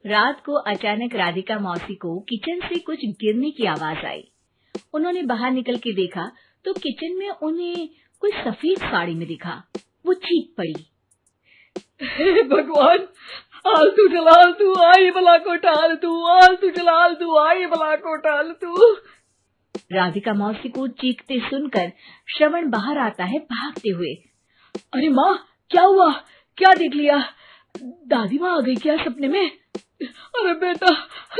रात को अचानक राधिका मौसी को किचन से कुछ गिरने की आवाज आई। उन्होंने बाहर निकल के देखा तो किचन में उन्हें कोई सफेद साड़ी में दिखा। वो चीख पड़ी, हे भगवान, आलतू जलाल तू आई बला को टाल तू, आलतू जलाल तू आई बला को टाल तू। राधिका मौसी को चीखते सुनकर श्रवण बाहर आता है भागते हुए। अरे माँ, क्या हुआ? क्या देख लिया? दादी माँ आ गई क्या सपने में? अरे बेटा,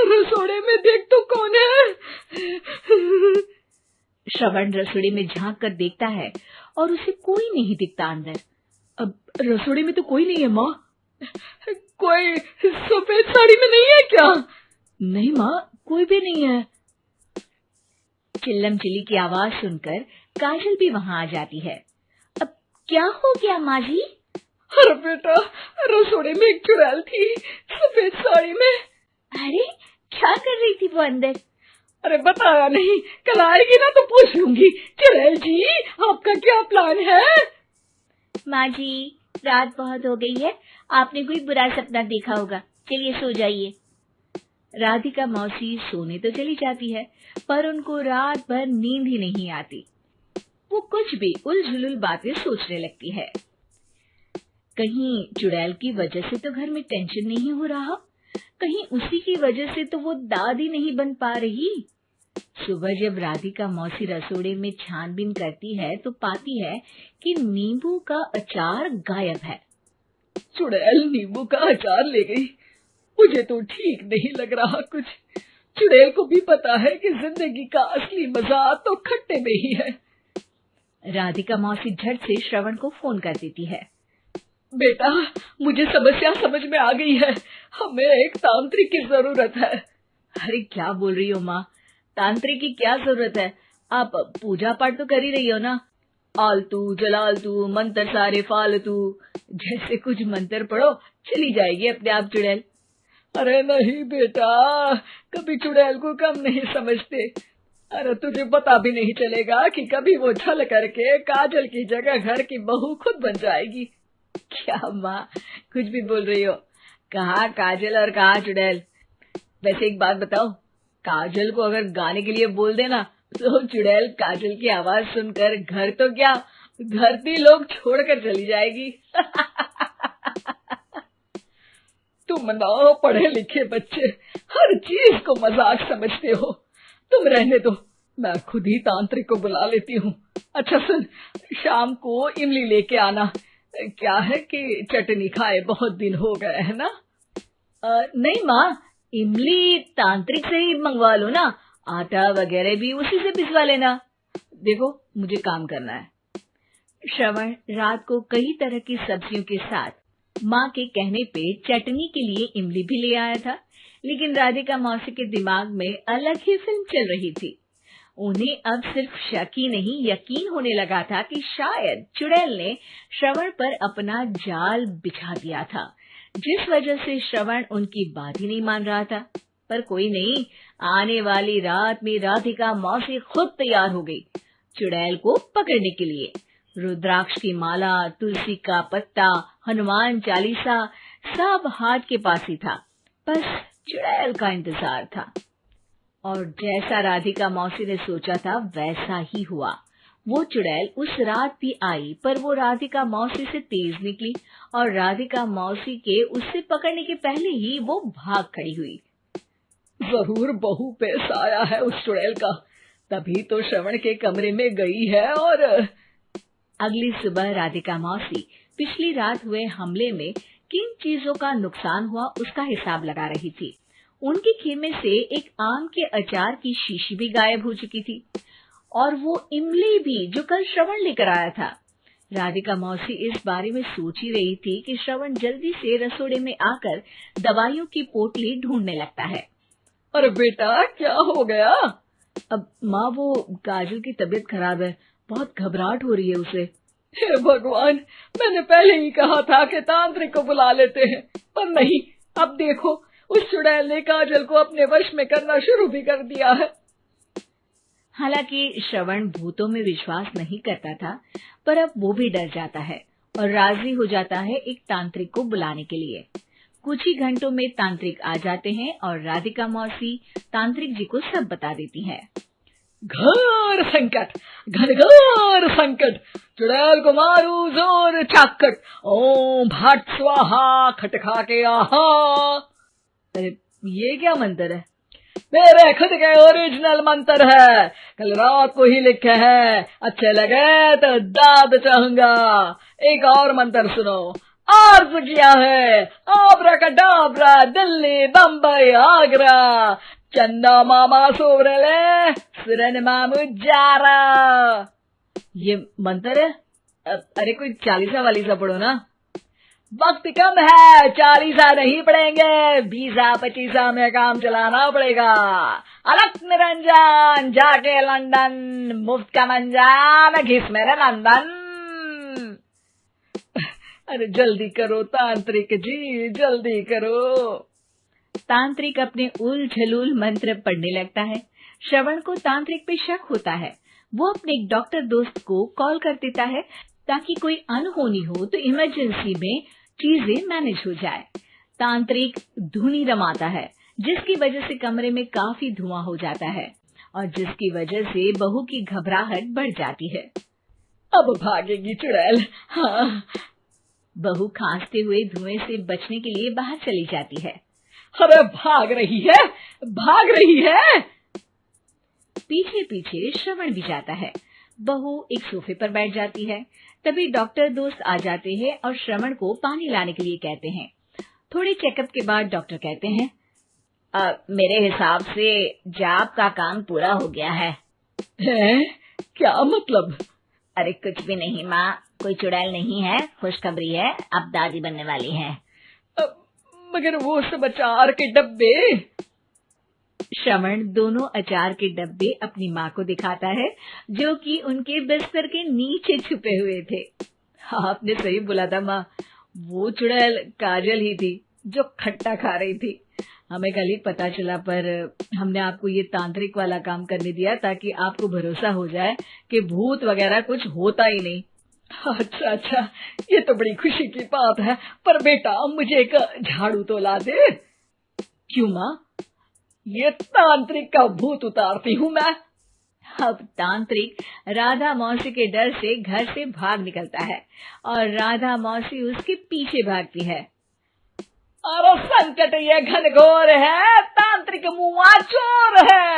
रसोड़े में देख तो कौन है? श्रवण रसोड़े में झांक कर देखता है और उसे कोई नहीं दिखता अंदर। अब रसोड़े में तो कोई नहीं है माँ। कोई सफेद साड़ी में नहीं है क्या? नहीं माँ, कोई भी नहीं है। चिल्लम चिल्ली की आवाज सुनकर काजल भी वहां आ जाती है। अब क्या हो गया माँ जी? अरे बेटा, रसोड़े में एक चुड़ैल थी सफेद साड़ी में। अरे क्या कर रही थी वो अंदर? अरे बताया नहीं, कल आएगी ना तो पूछ लूंगी। चुड़ैल जी, आपका क्या प्लान है? माँ जी, रात बहुत हो गई है, आपने कोई बुरा सपना देखा होगा, चलिए सो जाइए। राधिका मौसी सोने तो चली जाती है पर उनको रात भर नींद ही नहीं आती। वो कुछ भी उलझुल बातें सोचने लगती है। कहीं चुड़ैल की वजह से तो घर में टेंशन नहीं हो रहा, कहीं उसी की वजह से तो वो दादी नहीं बन पा रही। सुबह जब राधिका मौसी रसोड़े में छानबीन करती है तो पाती है कि नींबू का अचार गायब है। चुड़ैल नींबू का अचार ले गई, मुझे तो ठीक नहीं लग रहा कुछ। चुड़ैल को भी पता है कि जिंदगी का असली मजा तो खट्टे में ही है। राधिका मौसी झट से श्रवण को फोन कर देती है। बेटा, मुझे समस्या समझ में आ गई है, हमें एक तांत्रिक की जरूरत है। अरे क्या बोल रही हो माँ, तांत्रिक की क्या जरूरत है? आप पूजा पाठ तो कर ही रही हो ना। आलतू जलालतू मंत्र सारे फालतू जैसे कुछ मंत्र पढ़ो, चली जाएगी अपने आप चुड़ैल। अरे नहीं बेटा, कभी चुड़ैल को कम नहीं समझते। अरे तुझे पता भी नहीं चलेगा कि कभी वो छल करके काजल की जगह घर की बहू खुद बन जाएगी। क्या माँ, कुछ भी बोल रही हो? कहाँ काजल और कहाँ चुड़ैल? वैसे एक बात बताओ, काजल को अगर गाने के लिए बोल देना तो चुड़ैल काजल की आवाज सुनकर घर तो क्या धरती लोग छोड़कर चली जाएगी। तुम ना पढ़े लिखे बच्चे हर चीज को मजाक समझते हो। तुम रहने दो, मैं खुद ही तांत्रिक को बुला लेती हूँ। अच्छा सुन, शाम को इमली लेके आना। क्या है कि चटनी खाए बहुत दिन हो गए है ना। नहीं माँ, इमली तांत्रिक से ही मंगवा लो ना, आटा वगैरह भी उसी से पिसवा लेना। देखो मुझे काम करना है। श्रवण रात को कई तरह की सब्जियों के साथ माँ के कहने पे चटनी के लिए इमली भी ले आया था, लेकिन राधिका मौसी के दिमाग में अलग ही फिल्म चल रही थी। उन्हें अब सिर्फ शक ही नहीं यकीन होने लगा था कि शायद चुड़ैल ने श्रवण पर अपना जाल बिछा दिया था, जिस वजह से श्रवण उनकी बात ही नहीं मान रहा था। पर कोई नहीं, आने वाली रात में राधिका मौसी खुद तैयार हो गई चुड़ैल को पकड़ने के लिए। रुद्राक्ष की माला, तुलसी का पत्ता, हनुमान चालीसा सब हाथ के पास ही था, बस चुड़ैल का इंतजार था। और जैसा राधिका मौसी ने सोचा था वैसा ही हुआ। वो चुड़ैल उस रात भी आई, पर वो राधिका मौसी से तेज निकली और राधिका मौसी के उससे पकड़ने के पहले ही वो भाग खड़ी हुई। जरूर बहू पे साया है उस चुड़ैल का, तभी तो श्रवण के कमरे में गई है। और अगली सुबह राधिका मौसी पिछली रात हुए हमले में किन चीजों का नुकसान हुआ उसका हिसाब लगा रही थी। उनके खेमे से एक आम के अचार की शीशी भी गायब हो चुकी थी और वो इमली भी जो कल श्रवण लेकर आया था। राधिका मौसी इस बारे में सोच ही रही थी कि श्रवण जल्दी से रसोड़े में आकर दवाइयों की पोटली ढूंढने लगता है। अरे बेटा, क्या हो गया? अब माँ, वो काजल की तबीयत खराब है, बहुत घबराहट हो रही है उसे। हे भगवान, मैंने पहले ही कहा था कि तांत्रिक को बुला लेते हैं, पर नहीं। अब देखो, उस चुड़ैल ने काजल को अपने वश में करना शुरू भी कर दिया है। हालांकि श्रवण भूतों में विश्वास नहीं करता था, पर अब वो भी डर जाता है और राजी हो जाता है एक तांत्रिक को बुलाने के लिए। कुछ ही घंटों में तांत्रिक आ जाते हैं और राधिका मौसी तांत्रिक जी को सब बता देती है। घोर संकट, घनघोर संकट, चुड़ैल को मारू जोर चाकट, ओम भट स्वाहा खटखा के आहा। अरे ये क्या मंत्र है? मेरे खुद के ओरिजिनल मंत्र है, कल रात को ही लिखे हैं, अच्छे लगे तो दाद चाहूंगा। एक और मंत्र सुनो। अर्ज किया है आब्राकडाब्रा, दिल्ली बम्बई आगरा, चंदा मामा सोरले सुरन मामू जारा। ये मंत्र है? अरे कोई 40 वालीसा पढ़ो ना। वक्त कम है, 40 नहीं पड़ेंगे, 20-25 में काम चलाना पड़ेगा। अलग निरंजन जाके लंदन, मुफ्त का मंजान घिस मेरे नंदन। अरे जल्दी करो तांत्रिक जी, जल्दी करो। तांत्रिक अपने उल झलूल मंत्र पढ़ने लगता है। श्रवण को तांत्रिक पे शक होता है। वो अपने एक डॉक्टर दोस्त को कॉल कर देता है ताकि कोई अनहोनी हो तो इमरजेंसी में चीजें मैनेज हो जाए। तांत्रिक धुनी रमाता है, जिसकी वजह से कमरे में काफी धुआं हो जाता है और जिसकी वजह से बहू की घबराहट बढ़ जाती है। अब भागेगी चुड़ैल। हाँ। बहू खांसते हुए धुएं से बचने के लिए बाहर चली जाती है। अरे भाग रही है, भाग रही है। पीछे पीछे श्रवण भी जाता है। बहू एक सोफे पर बैठ जाती है। तभी डॉक्टर दोस्त आ जाते हैं और श्रवण को पानी लाने के लिए कहते हैं। थोड़े चेकअप के बाद डॉक्टर कहते हैं, मेरे हिसाब से जाप का काम पूरा हो गया है। क्या मतलब? अरे कुछ भी नहीं माँ, कोई चुड़ैल नहीं है, खुशखबरी है, अब दादी बनने वाली है। मगर वो सब अचार के डब्बे। श्रवण दोनों अचार के डब्बे अपनी माँ को दिखाता है, जो कि उनके बिस्तर के नीचे छुपे हुए थे। आपने सही बोला था माँ, वो चुड़ैल काजल ही थी जो खट्टा खा रही थी। हमें कल ही पता चला, पर हमने आपको ये तांत्रिक वाला काम करने दिया ताकि आपको भरोसा हो जाए कि भूत वगैरह कुछ होता ही नहीं। अच्छा, ये तो बड़ी खुशी की बात है। पर बेटा मुझे एक झाड़ू तो ला दे। क्यों माँ? ये तांत्रिक का भूत उतारती हूँ मैं। अब तांत्रिक राधा मौसी के डर से घर से भाग निकलता है और राधा मौसी उसके पीछे भागती है। अरे संकट ये घनघोर है, तांत्रिक मुआ चोर है।